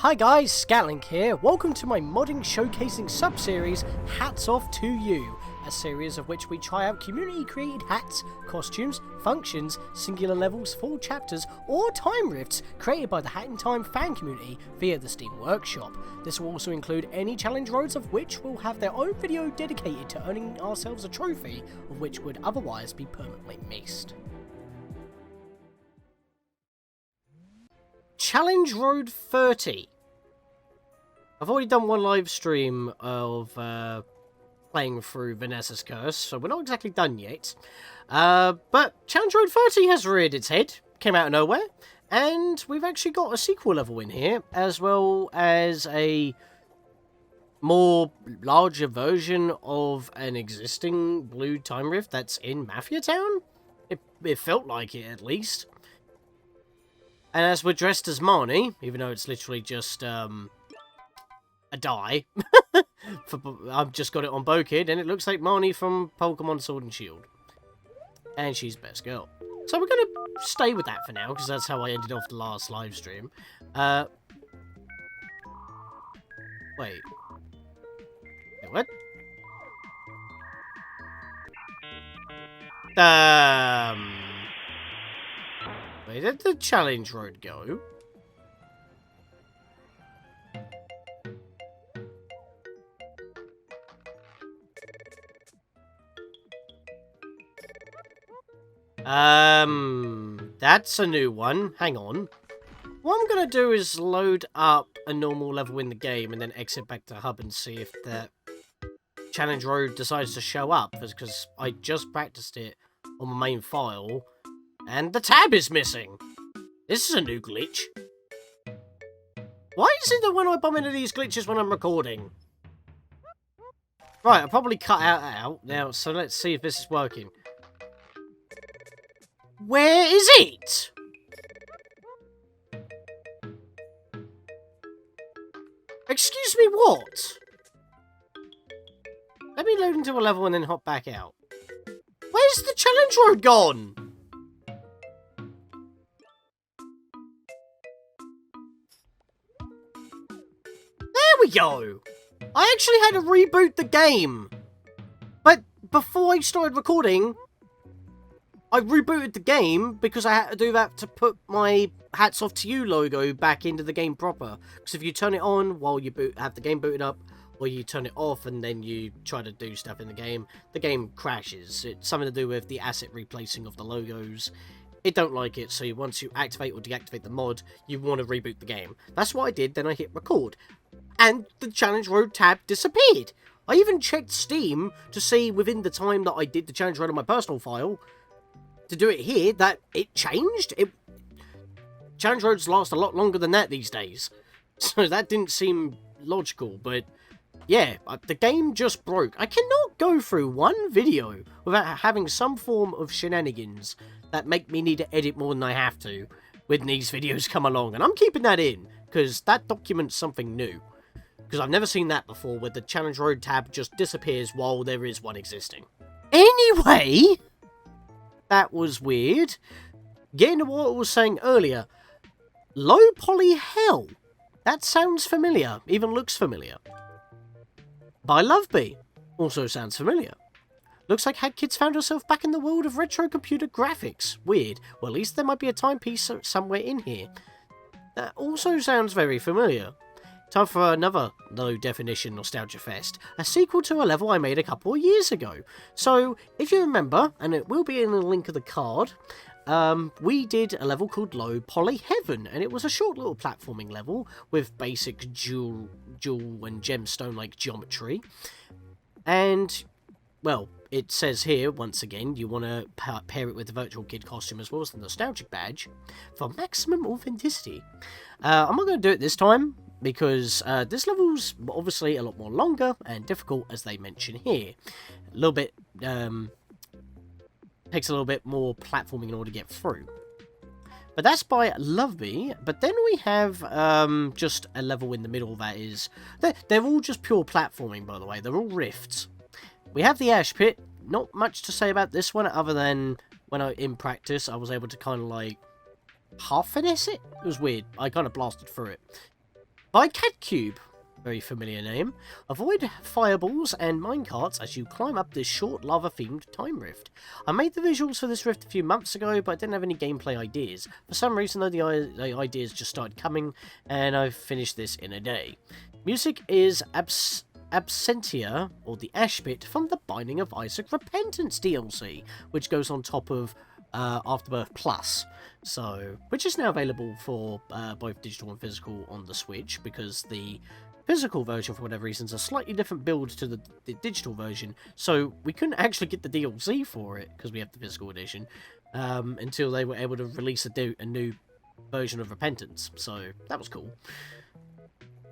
Hi guys, Scatlink here. Welcome to my modding showcasing sub-series, Hats Off to You, a series of which we try out community-created hats, costumes, functions, singular levels, full chapters, or time rifts created by the Hat in Time fan community via the Steam Workshop. This will also include any challenge roads of which will have their own video dedicated to earning ourselves a trophy, of which would otherwise be permanently missed. Challenge Road 30. I've already done one live stream of playing through Vanessa's Curse, so we're not exactly done yet. But Challenge Road 30 has reared its head, came out of nowhere, and we've actually got a sequel level in here, as well as a more larger version of an existing blue time rift that's in Mafia Town. It felt like it, at least. And as we're dressed as Marnie, even though it's literally just, a dye. I've just got it on Bokid, and it looks like Marnie from Pokemon Sword and Shield. And she's best girl. So we're going to stay with that for now, because that's how I ended off the last live stream. Wait, what? Where did the challenge road go? That's a new one. Hang on. What I'm gonna do is load up a normal level in the game and then exit back to hub and see if the challenge road decides to show up, because I just practiced it on my main file. And the tab is missing! This is a new glitch. Why is it that when I bump into these glitches when I'm recording? Right, I'll probably cut out now, so let's see if this is working. Where is it? Excuse me, what? Let me load into a level and then hop back out. Where's the challenge road gone? We go. I actually had to reboot the game, but before I started recording, I rebooted the game because I had to do that to put my Hats Off to You logo back into the game proper. Because if you turn it on while you have the game booted up, or you turn it off and then you try to do stuff in the game crashes. It's something to do with the asset replacing of the logos. It don't like it, so once you activate or deactivate the mod, you want to reboot the game. That's what I did, then I hit record. And the Challenge Road tab disappeared. I even checked Steam to see within the time that I did the Challenge Road on my personal file, to do it here, that it changed. Challenge Roads last a lot longer than that these days. So that didn't seem logical, but yeah, the game just broke. I cannot go through one video without having some form of shenanigans that make me need to edit more than I have to when these videos come along. And I'm keeping that in, because that documents something new. Because I've never seen that before, where the Challenge Road tab just disappears while there is one existing. Anyway, that was weird. Getting to what I was saying earlier, low poly hell. That sounds familiar, even looks familiar. By Loveby, also sounds familiar. Looks like Had Kids found herself back in the world of retro computer graphics. Weird. Well, at least there might be a timepiece somewhere in here. That also sounds very familiar. Time for another low-definition nostalgia fest, a sequel to a level I made a couple of years ago. So, if you remember, and it will be in the link of the card, we did a level called Low Poly Heaven, and it was a short little platforming level with basic jewel and gemstone-like geometry. And, well, it says here, once again, you want to pair it with the Virtual Kid costume as well as the Nostalgic Badge for maximum authenticity. I'm not going to do it this time, because this level's obviously a lot more longer and difficult, as they mention here. A little bit, takes a little bit more platforming in order to get through. But that's by Loveby. But then we have just a level in the middle that is... They're all just pure platforming, by the way. They're all rifts. We have the Ash Pit. Not much to say about this one, other than when in practice, I was able to kind of like half finesse it. It was weird. I kind of blasted through it. by CatCube. Very familiar name. Avoid fireballs and minecarts as you climb up this short lava-themed time rift. I made the visuals for this rift a few months ago, but I didn't have any gameplay ideas. For some reason, though, the ideas just started coming, and I've finished this in a day. Music is Absentia, or the Ash Pit, from the Binding of Isaac Repentance DLC, which goes on top of Afterbirth Plus, so which is now available for both digital and physical on the Switch, because the physical version, for whatever reason, is a slightly different build to the digital version, so we couldn't actually get the DLC for it, because we have the physical edition, until they were able to release a new version of Repentance, so that was cool.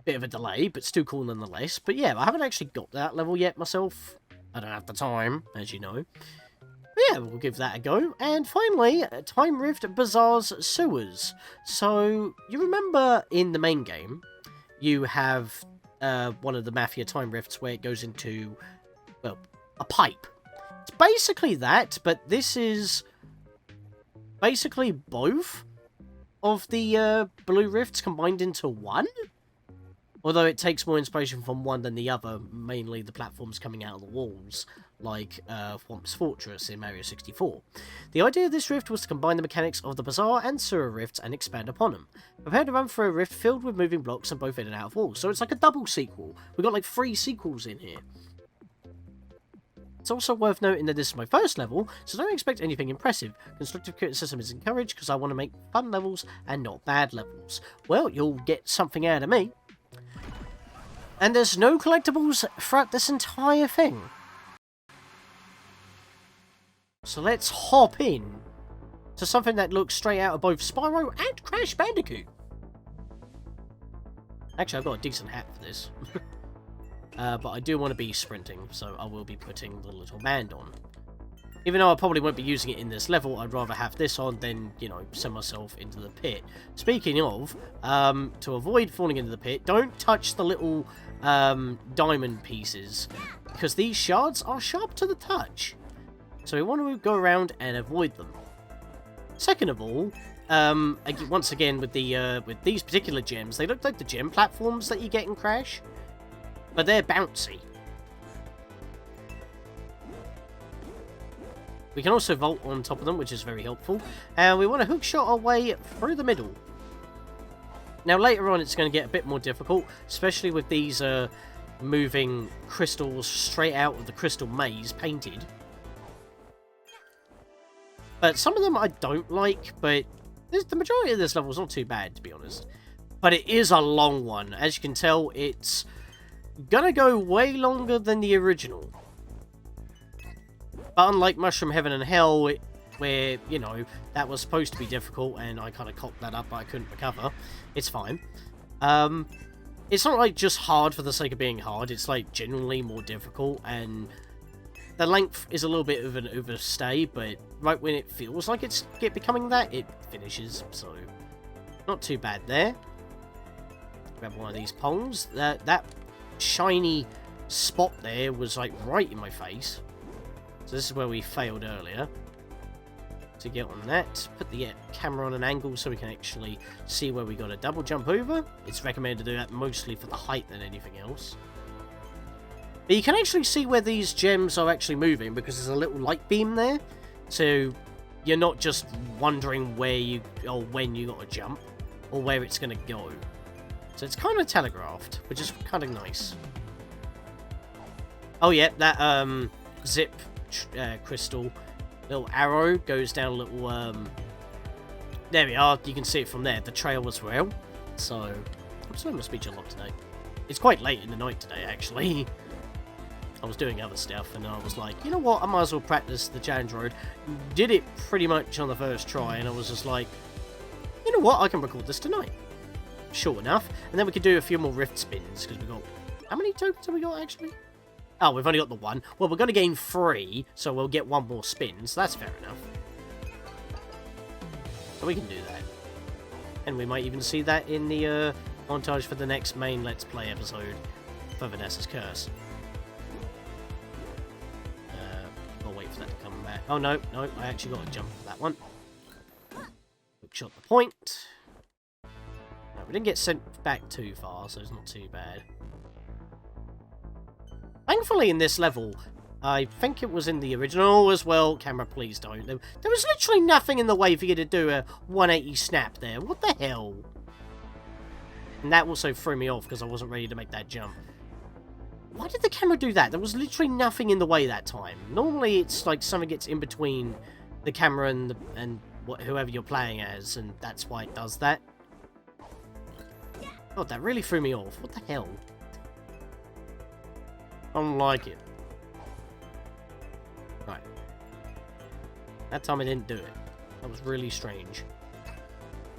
Bit of a delay, but still cool nonetheless. But yeah, I haven't actually got that level yet myself. I don't have the time, as you know. But yeah, we'll give that a go. And finally, Time Rift Bazaar's Sewers. So, you remember in the main game, you have one of the Mafia Time Rifts where it goes into, well, a pipe. It's basically that, but this is basically both of the blue rifts combined into one? Although it takes more inspiration from one than the other, mainly the platforms coming out of the walls, like Whomp's Fortress in Mario 64. The idea of this rift was to combine the mechanics of the Bazaar and Sewer rifts and expand upon them. Prepare to run through a rift filled with moving blocks and both in and out of walls, so it's like a double sequel. We've got like 3 sequels in here. It's also worth noting that this is my first level, so don't expect anything impressive. Constructive criticism is encouraged because I want to make fun levels and not bad levels. Well, you'll get something out of me. And there's no collectibles throughout this entire thing. So let's hop in to something that looks straight out of both Spyro and Crash Bandicoot. Actually, I've got a decent hat for this. But I do want to be sprinting, so I will be putting the little band on. Even though I probably won't be using it in this level, I'd rather have this on than, you know, send myself into the pit. Speaking of, to avoid falling into the pit, don't touch the little diamond pieces, because these shards are sharp to the touch. So we want to go around and avoid them. Second of all, once again with these particular gems, they look like the gem platforms that you get in Crash, but they're bouncy. We can also vault on top of them, which is very helpful. And we want to hookshot our way through the middle. Now, later on, it's going to get a bit more difficult, especially with these moving crystals straight out of the crystal maze painted. But some of them I don't like, but the majority of this level is not too bad, to be honest. But it is a long one. As you can tell, it's going to go way longer than the original. But unlike Mushroom Heaven and Hell, where, you know, that was supposed to be difficult, and I kind of cocked that up, but I couldn't recover, it's fine. It's not, like, just hard for the sake of being hard, it's, like, genuinely more difficult, and the length is a little bit of an overstay, but right when it feels like it's becoming that, it finishes, so not too bad there. Grab one of these pongs. That shiny spot there was, like, right in my face. So this is where we failed earlier. To get on that, put the camera on an angle so we can actually see where we got a double jump over. It's recommended to do that mostly for the height than anything else. But you can actually see where these gems are actually moving because there's a little light beam there. So you're not just wondering where you or when you got to jump or where it's going to go. So it's kind of telegraphed, which is kind of nice. Oh yeah, that zip crystal little arrow goes down a little there we are, you can see it from there, the trail as well. So I'm sorry my speech a lot today. It's quite late in the night today actually. I was doing other stuff and I was like, you know what, I might as well practice the challenge road. Did it pretty much on the first try and I was just like, you know what, I can record this tonight. Sure enough. And then we could do a few more rift spins because we got, how many tokens have we got actually? Oh, we've only got the 1. Well, we're going to gain 3, so we'll get 1 more spin, so that's fair enough. So we can do that. And we might even see that in the montage for the next main Let's Play episode for Vanessa's Curse. I'll wait for that to come back. Oh, no, I actually got to jump for that one. Hookshot the point. There We didn't get sent back too far, so it's not too bad. Thankfully, in this level, I think it was in the original as well. Camera, please don't. There was literally nothing in the way for you to do a 180 snap there. What the hell? And that also threw me off because I wasn't ready to make that jump. Why did the camera do that? There was literally nothing in the way that time. Normally, it's like something gets in between the camera and whoever you're playing as, and that's why it does that. God, that really threw me off. What the hell? I don't like it. Right. That time I didn't do it. That was really strange.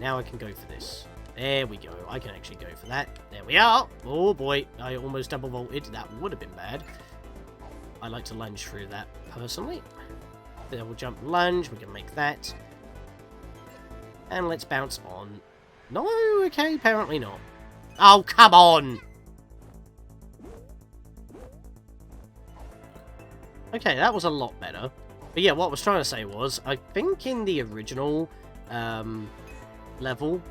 Now I can go for this. There we go. I can actually go for that. There we are. Oh boy. I almost double vaulted. That would have been bad. I like to lunge through that personally. Double jump lunge. We can make that. And let's bounce on. No, okay, apparently not. Oh, come on! Okay, that was a lot better. But yeah, what I was trying to say was, I think in the original level,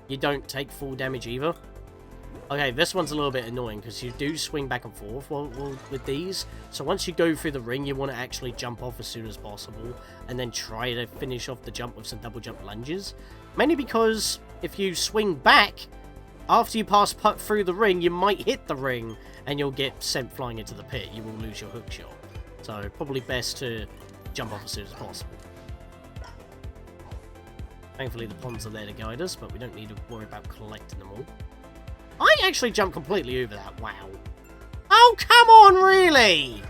you don't take full damage either. Okay, this one's a little bit annoying because you do swing back and forth with these. So once you go through the ring, you want to actually jump off as soon as possible and then try to finish off the jump with some double jump lunges. Mainly because if you swing back, after you pass through the ring, you might hit the ring and you'll get sent flying into the pit. You will lose your hook shot. So probably best to jump off as soon as possible. Thankfully the ponds are there to guide us, but we don't need to worry about collecting them all. I actually jumped completely over that. Wow. Oh, come on, really?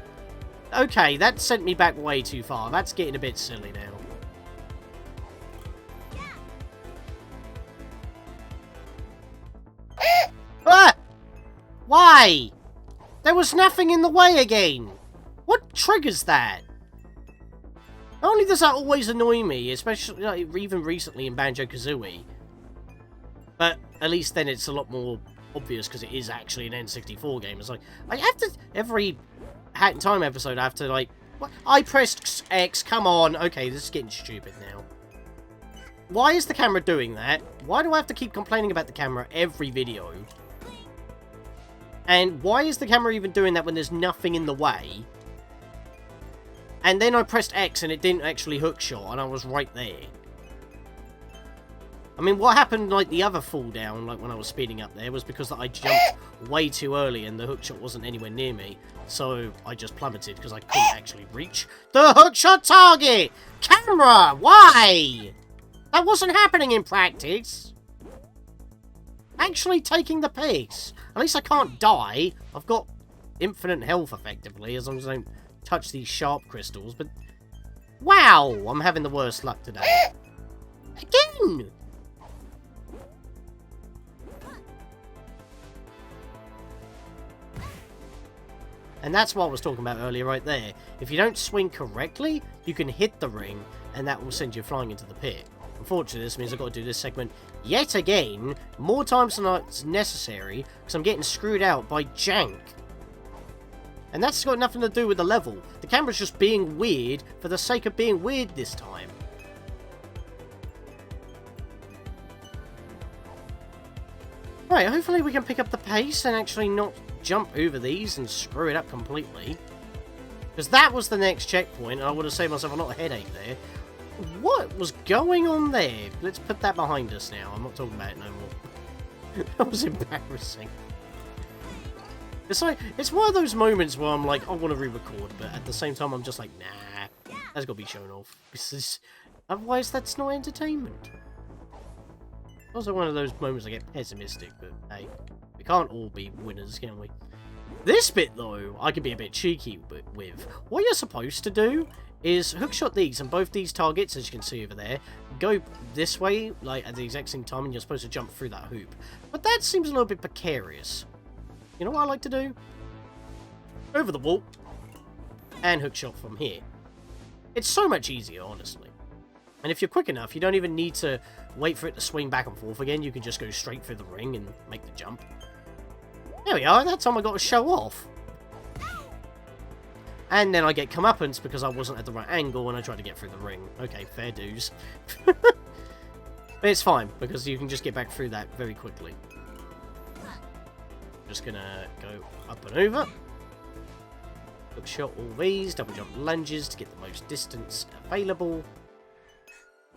Okay, that sent me back way too far. That's getting a bit silly now. Ah! Why? There was nothing in the way again. What triggers that? Not only does that always annoy me, especially like, even recently in Banjo-Kazooie, but at least then it's a lot more obvious because it is actually an N64 game. It's like, I have to, every Hat in Time episode, I have to like, what? I pressed X, come on. Okay, this is getting stupid now. Why is the camera doing that? Why do I have to keep complaining about the camera every video? And why is the camera even doing that when there's nothing in the way? And then I pressed X and it didn't actually hook shot and I was right there. I mean, what happened, like, the other fall down, like, when I was speeding up there, was because that I jumped way too early and the hookshot wasn't anywhere near me. So, I just plummeted because I couldn't actually reach the hookshot target! Camera! Why? That wasn't happening in practice. Actually taking the piss. At least I can't die. I've got infinite health, effectively, as long as I don't touch these sharp crystals, but... Wow! I'm having the worst luck today. Again! And that's what I was talking about earlier right there. If you don't swing correctly, you can hit the ring, and that will send you flying into the pit. Unfortunately, this means I've got to do this segment yet again, more times than it's necessary, because I'm getting screwed out by jank. And that's got nothing to do with the level. The camera's just being weird for the sake of being weird this time. Right, hopefully we can pick up the pace and actually not jump over these and screw it up completely. Because that was the next checkpoint, and I would have saved myself a lot of headache there. What was going on there? Let's put that behind us now. I'm not talking about it no more. That was embarrassing. It's like, it's one of those moments where I'm like, I want to re-record, but at the same time I'm just like, nah, that's got to be shown off. Because otherwise that's not entertainment. Also one of those moments I get pessimistic, but hey, we can't all be winners, can we? This bit, though, I can be a bit cheeky with. What you're supposed to do is hookshot these, and both these targets, as you can see over there, go this way, like, at the exact same time, and you're supposed to jump through that hoop. But that seems a little bit precarious. You know what I like to do? Over the wall, and hookshot from here. It's so much easier, honestly. And if you're quick enough, you don't even need to wait for it to swing back and forth again. You can just go straight through the ring and make the jump. There we are. That time I got to show off. And then I get comeuppance because I wasn't at the right angle when I tried to get through the ring. Okay, fair dues. But it's fine, because you can just get back through that very quickly. Just gonna go up and over. Hook shot all these, double jump lunges to get the most distance available.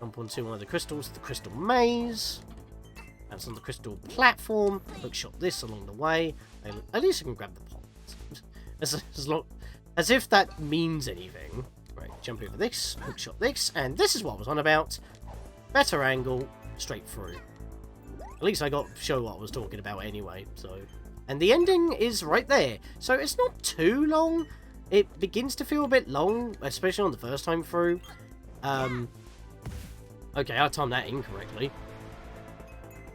Jump onto one of the crystals, the crystal maze. Bounce on the crystal platform. Hook shot this along the way. At least I can grab the pot. As if that means anything. Right, jump over this, hook shot this, and this is what I was on about. Better angle, straight through. At least I got to show what I was talking about anyway, so... And the ending is right there. So it's not too long. It begins to feel a bit long, especially on the first time through. Okay, I timed that incorrectly.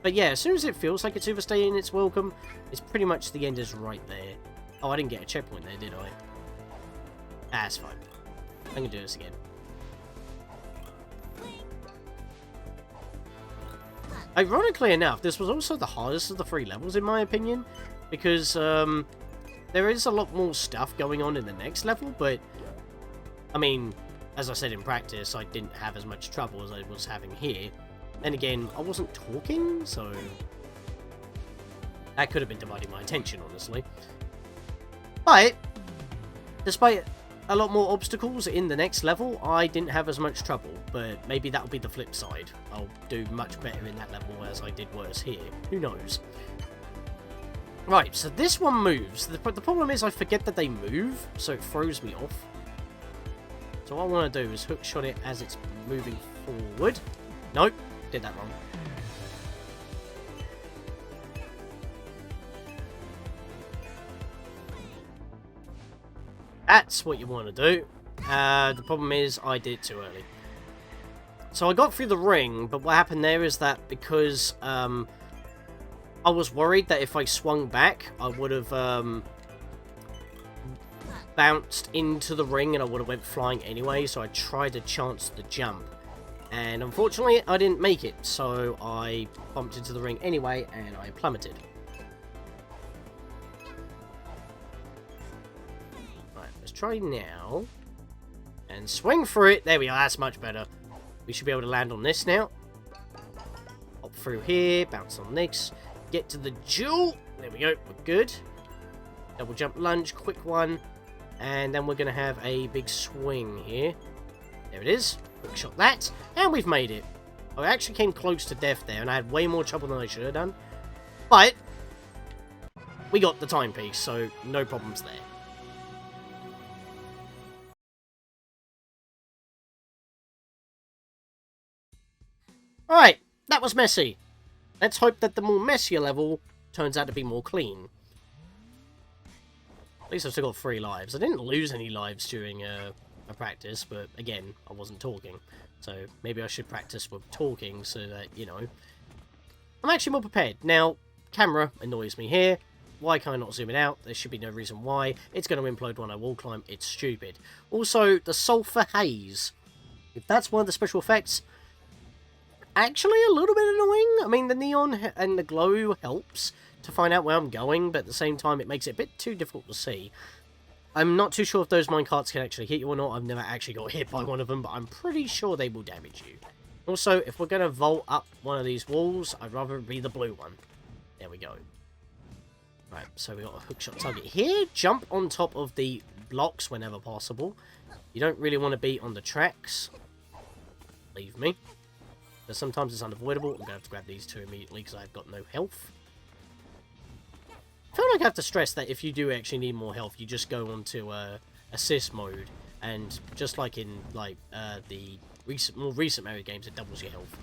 But yeah, as soon as it feels like it's overstaying its welcome, it's pretty much the end is right there. Oh, I didn't get a checkpoint there, did I? That's fine. I'm gonna do this again. Ironically enough, this was also the hardest of the 3 levels in my opinion, because there is a lot more stuff going on in the next level, but I mean, as I said in practice, I didn't have as much trouble as I was having here. And again, I wasn't talking, so that could have been dividing my attention, honestly. But despite a lot more obstacles in the next level, I didn't have as much trouble, but maybe that'll be the flip side. I'll do much better in that level as I did worse here. Who knows? Right, so this one moves. The problem is I forget that they move, so it throws me off. So what I want to do is hook shot it as it's moving forward. Nope, did that wrong. That's what you want to do. The problem is I did it too early. So I got through the ring, but what happened there is that because I was worried that if I swung back, I would have bounced into the ring and I would have went flying anyway, so I tried to chance the jump. And unfortunately, I didn't make it, so I bumped into the ring anyway and I plummeted. Try now and swing through it. There we are, that's much better. We should be able to land on this now. Hop through here, bounce on this, get to the jewel. There we go, we're good. Double jump lunge, quick one, and then we're going to have a big swing here. There it is, quick shot that, and we've made it. I actually came close to death there, and I had way more trouble than I should have done. But we got the timepiece, so no problems there. Alright, that was messy. Let's hope that the more messier level turns out to be more clean. At least I've still got 3 lives. I didn't lose any lives during a practice, but again, I wasn't talking. So maybe I should practice with talking so that, you know, I'm actually more prepared. Now, camera annoys me here. Why can I not zoom it out? There should be no reason why. It's going to implode when I wall climb. It's stupid. Also, the sulfur haze. If that's one of the special effects, actually a little bit annoying. I mean, the neon and the glow helps to find out where I'm going, but at the same time, it makes it a bit too difficult to see. I'm not too sure if those minecarts can actually hit you or not. I've never actually got hit by one of them, but I'm pretty sure they will damage you. Also, if we're going to vault up one of these walls, I'd rather it be the blue one. There we go. Right, so we got a hookshot target here. Jump on top of the blocks whenever possible. You don't really want to be on the tracks. Leave me. But sometimes it's unavoidable. I'm going to have to grab these 2 immediately because I've got no health. I feel like I have to stress that if you do actually need more health, you just go onto assist mode. And just like in like the more recent Mario games, it doubles your health.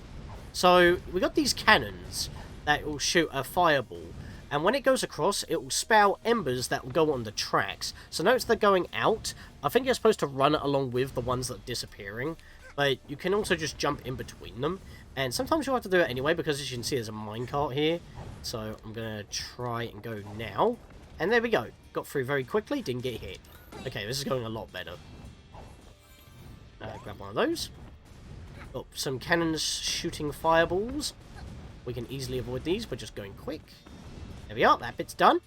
So we got these cannons that will shoot a fireball. And when it goes across, it will spout embers that will go on the tracks. So notice they're going out. I think you're supposed to run it along with the ones that are disappearing. But you can also just jump in between them. And sometimes you'll have to do it anyway, because as you can see, there's a minecart here. So I'm going to try and go now. And there we go. Got through very quickly, didn't get hit. Okay, this is going a lot better. Grab one of those. Got some cannons shooting fireballs. We can easily avoid these by just going quick. There we are, that bit's done.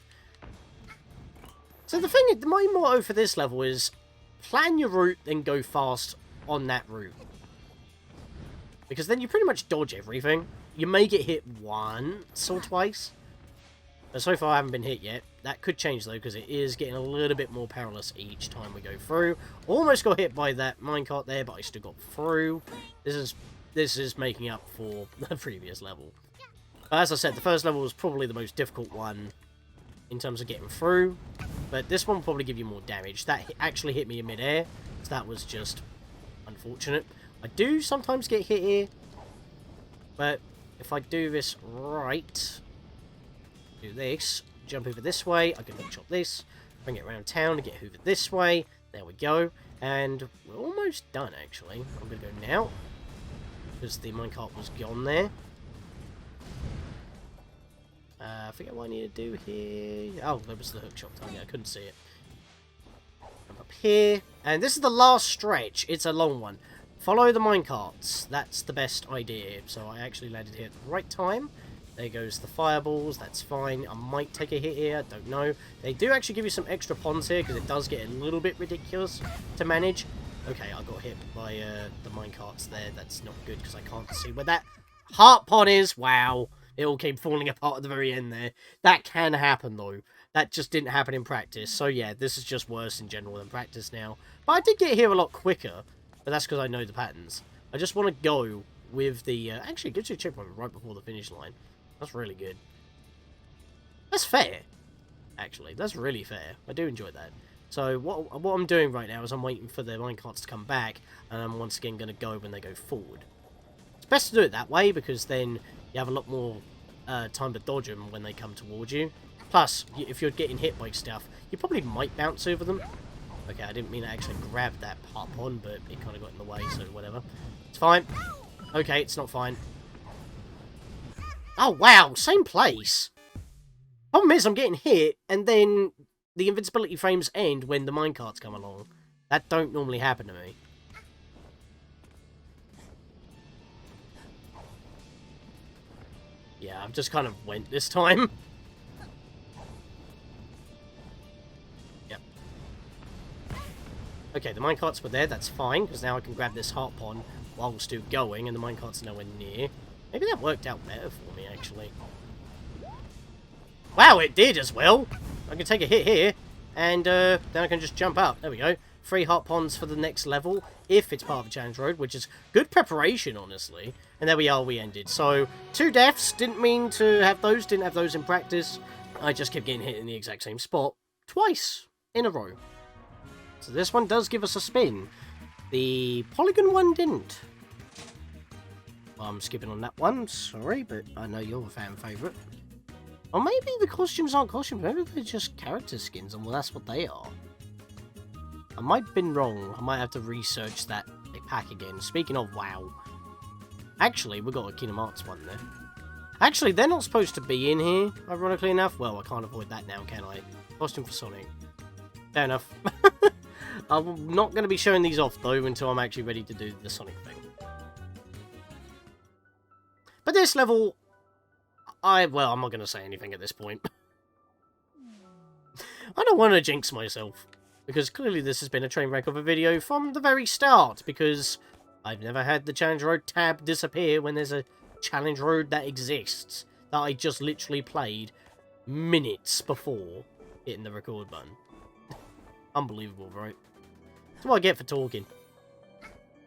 So the thing, my motto for this level is plan your route, then go fast on that route. Because then you pretty much dodge everything. You may get hit once or twice. But so far I haven't been hit yet. That could change though, because it is getting a little bit more perilous each time we go through. Almost got hit by that minecart there, but I still got through. This is making up for the previous level. But as I said, the first level was probably the most difficult one in terms of getting through. But this one will probably give you more damage. That actually hit me in midair, so that was just unfortunate. I do sometimes get hit here, but if I do this right, do this, jump over this way, I can hookshot this, bring it around town and get hoovered this way. There we go. And we're almost done, actually. I'm going to go now, because the minecart was gone there. I forget what I need to do here. Oh, there was the hookshot target. I couldn't see it. I'm up here. And this is the last stretch. It's a long one. Follow the minecarts. That's the best idea. So I actually landed here at the right time. There goes the fireballs. That's fine. I might take a hit here. Don't know. They do actually give you some extra ponds here, because it does get a little bit ridiculous to manage. Okay, I got hit by the minecarts there. That's not good, because I can't see where that heart pond is. Wow. It all came falling apart at the very end there. That can happen, though. That just didn't happen in practice. So, yeah, this is just worse in general than practice now. But I did get here a lot quicker. But that's because I know the patterns. I just want to go with the... actually, it gives you a checkpoint right before the finish line. That's really good. That's fair. Actually, that's really fair. I do enjoy that. So, what I'm doing right now is I'm waiting for the minecarts to come back. And I'm once again going to go when they go forward. It's best to do it that way, because then you have a lot more time to dodge them when they come towards you. Plus, if you're getting hit by stuff, you probably might bounce over them. Okay, I didn't mean to actually grab that hop on, but it kind of got in the way, so whatever. It's fine. Okay, it's not fine. Oh, wow, same place. Problem is, I'm getting hit, and then the invincibility frames end when the minecarts come along. That don't normally happen to me. Yeah, I've just kind of went this time. Yep. Okay, the minecarts were there, that's fine, because now I can grab this heart pond while we're still going, and the minecarts are nowhere near. Maybe that worked out better for me, actually. Wow, it did as well! I can take a hit here, and then I can just jump up. There we go. 3 heart ponds for the next level, if it's part of the challenge road, which is good preparation, honestly. And there we are, we ended. So, 2 deaths, didn't mean to have those, didn't have those in practice. I just kept getting hit in the exact same spot, twice in a row. So this one does give us a spin. The polygon one didn't. Well, I'm skipping on that one, sorry, but I know you're a fan favourite. Or maybe the costumes aren't costumes, maybe they're just character skins, and well, that's what they are. I might have been wrong. I might have to research that pack again. Speaking of WoW. Actually, we've got a Kingdom Hearts one there. Actually, they're not supposed to be in here, ironically enough. Well, I can't avoid that now, can I? Costume for Sonic. Fair enough. I'm not going to be showing these off, though, until I'm actually ready to do the Sonic thing. But this level... well, I'm not going to say anything at this point. I don't want to jinx myself. Because clearly this has been a train wreck of a video from the very start. Because I've never had the Challenge Road tab disappear when there's a Challenge Road that exists. That I just literally played minutes before hitting the record button. Unbelievable, right? That's what I get for talking.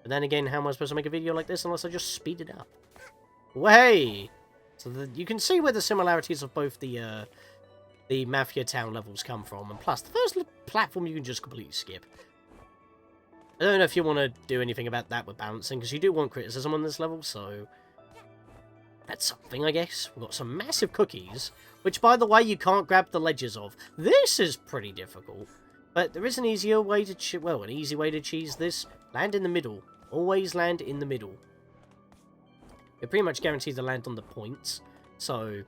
But then again, how am I supposed to make a video like this unless I just speed it up? Well, hey! So you can see where the similarities of both the Mafia town levels come from, and plus, the first platform you can just completely skip. I don't know if you want to do anything about that with balancing, because you do want criticism on this level, so... that's something, I guess. We've got some massive cookies, which, by the way, you can't grab the ledges of. This is pretty difficult, but there is an easier way to... well, an easy way to cheese this. Land in the middle. Always land in the middle. You're pretty much guaranteed to land on the points, so...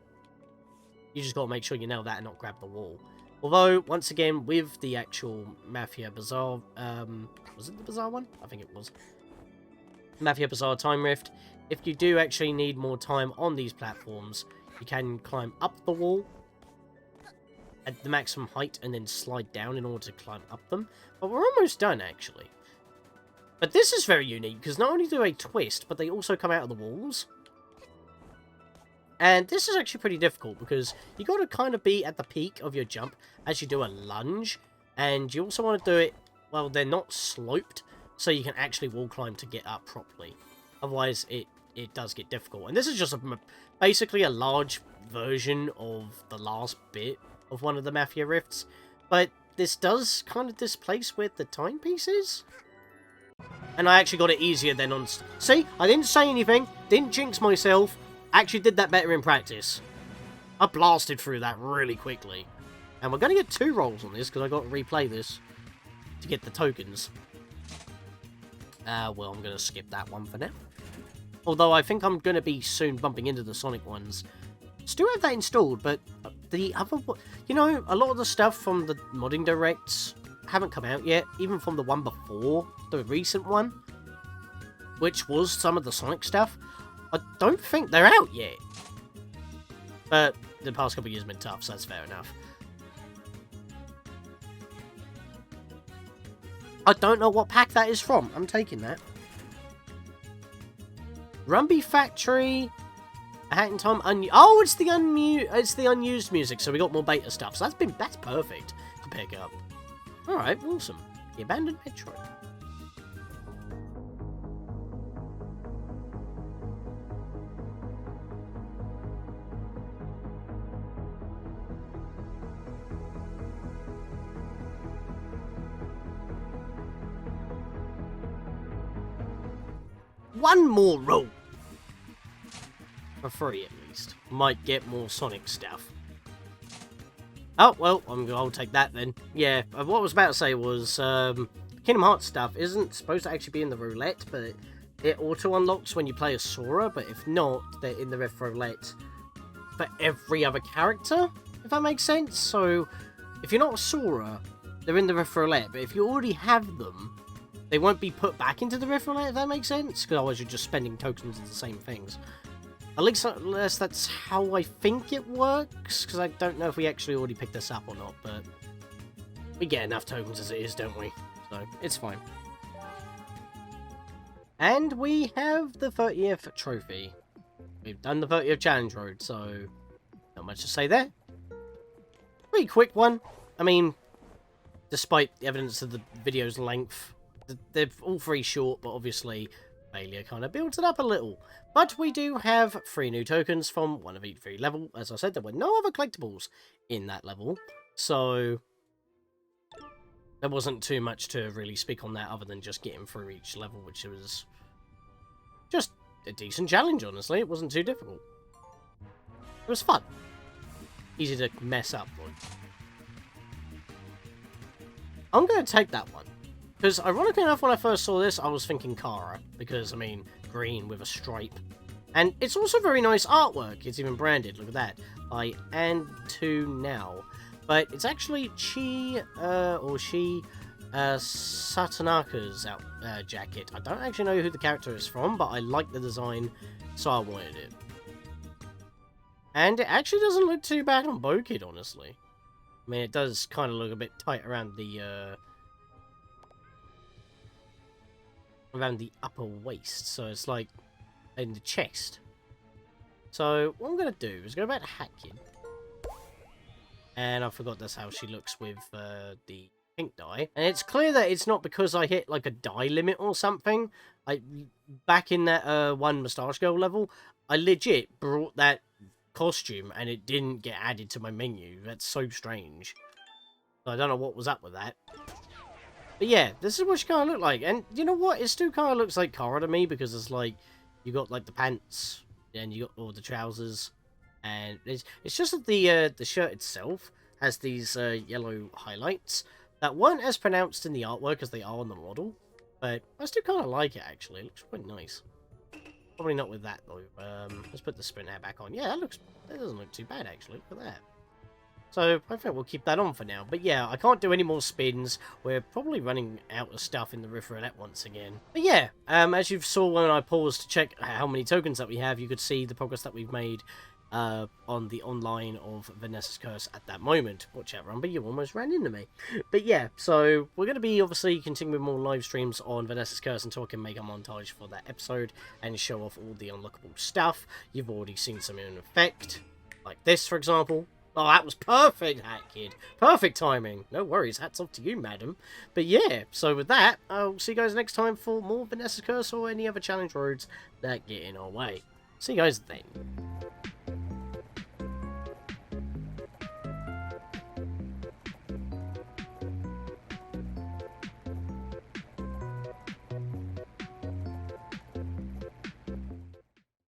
you just gotta make sure you nail that and not grab the wall. Although, once again, with the actual Mafia Bazaar... was it the Bazaar one? I think it was. Mafia Bazaar Time Rift. If you do actually need more time on these platforms, you can climb up the wall at the maximum height and then slide down in order to climb up them. But we're almost done, actually. But this is very unique, because not only do they twist, but they also come out of the walls. And this is actually pretty difficult, because you got to kind of be at the peak of your jump as you do a lunge. And you also want to do it, well, they're not sloped, so you can actually wall climb to get up properly. Otherwise, it does get difficult. And this is just basically a large version of the last bit of one of the Mafia rifts. But this does kind of displace where the timepiece is. And I actually got it easier than on... See? I didn't say anything. Didn't jinx myself. Actually did that better in practice. I blasted through that really quickly. And we're going to get 2 rolls on this, because I got to replay this to get the tokens. Well, I'm going to skip that one for now. Although I think I'm going to be soon bumping into the Sonic ones. Still have that installed, but the other... You know, a lot of the stuff from the modding directs haven't come out yet. Even from the one before, the recent one. Which was some of the Sonic stuff. I don't think they're out yet. But the past couple of years have been tough, so that's fair enough. I don't know what pack that is from. I'm taking that. Rumby Factory, A Hat in Time, oh, it's the unused music, so we got more beta stuff. So that's perfect to pick up. All right, awesome. The Abandoned Metro. One more roll. For free, at least. Might get more Sonic stuff. Oh, well, I'll take that then. Yeah, what I was about to say was, Kingdom Hearts stuff isn't supposed to actually be in the Roulette, but it auto-unlocks when you play a Sora, but if not, they're in the Rift Roulette for every other character, if that makes sense. So, if you're not a Sora, they're in the Rift Roulette, but if you already have them, they won't be put back into the Rift Roulette, if that makes sense, because otherwise you're just spending tokens of the same things. At least unless that's how I think it works, because I don't know if we actually already picked this up or not, but we get enough tokens as it is, don't we? So, it's fine. And we have the 30th trophy. We've done the 30th challenge road, so not much to say there. Pretty quick one. I mean, despite the evidence of the video's length, they're all 3 short, but obviously failure kind of builds it up a little. But we do have 3 new tokens from one of each 3 level. As I said, there were no other collectibles in that level, so there wasn't too much to really speak on that other than just getting through each level, which was just a decent challenge, honestly. It wasn't too difficult. It was fun. Easy to mess up, though. I'm going to take that one. Because, ironically enough, when I first saw this, I was thinking Kara. Because, I mean, green with a stripe. And it's also very nice artwork. It's even branded, look at that. By And To Now. But it's actually Satanaka's jacket. I don't actually know who the character is from, but I like the design, so I wanted it. And it actually doesn't look too bad on Bokid, honestly. I mean, it does kind of look a bit tight around the upper waist, so it's like in the chest. So what I'm going to do is go back to Hatkin. And I forgot that's how she looks with the pink dye. And it's clear that it's not because I hit like a dye limit or something. Like back in that one Moustache Girl level, I legit brought that costume and it didn't get added to my menu. That's so strange. So I don't know what was up with that. But yeah, this is what she kind of looked like. And you know what? It still kind of looks like Kara to me because it's like, you got like the pants and you got all the trousers. And it's just that the shirt itself has these yellow highlights that weren't as pronounced in the artwork as they are on the model. But I still kind of like it, actually. It looks quite nice. Probably not with that, though. Let's put the sprint hat back on. Yeah, that doesn't look too bad, actually. Look at that. So I think we'll keep that on for now. But yeah, I can't do any more spins. We're probably running out of stuff in the Rift Roulette once again. But yeah, as you saw when I paused to check how many tokens that we have, you could see the progress that we've made on the online of Vanessa's Curse at that moment. Watch out, Rumby, you almost ran into me. But yeah, so we're going to be obviously continuing more live streams on Vanessa's Curse until I can make a montage for that episode and show off all the unlockable stuff. You've already seen some in effect, like this, for example. Oh, that was perfect, Hat Kid. Perfect timing. No worries. Hats off to you, madam. But yeah, so with that, I'll see you guys next time for more Vanessa's Curse or any other challenge roads that get in our way. See you guys then.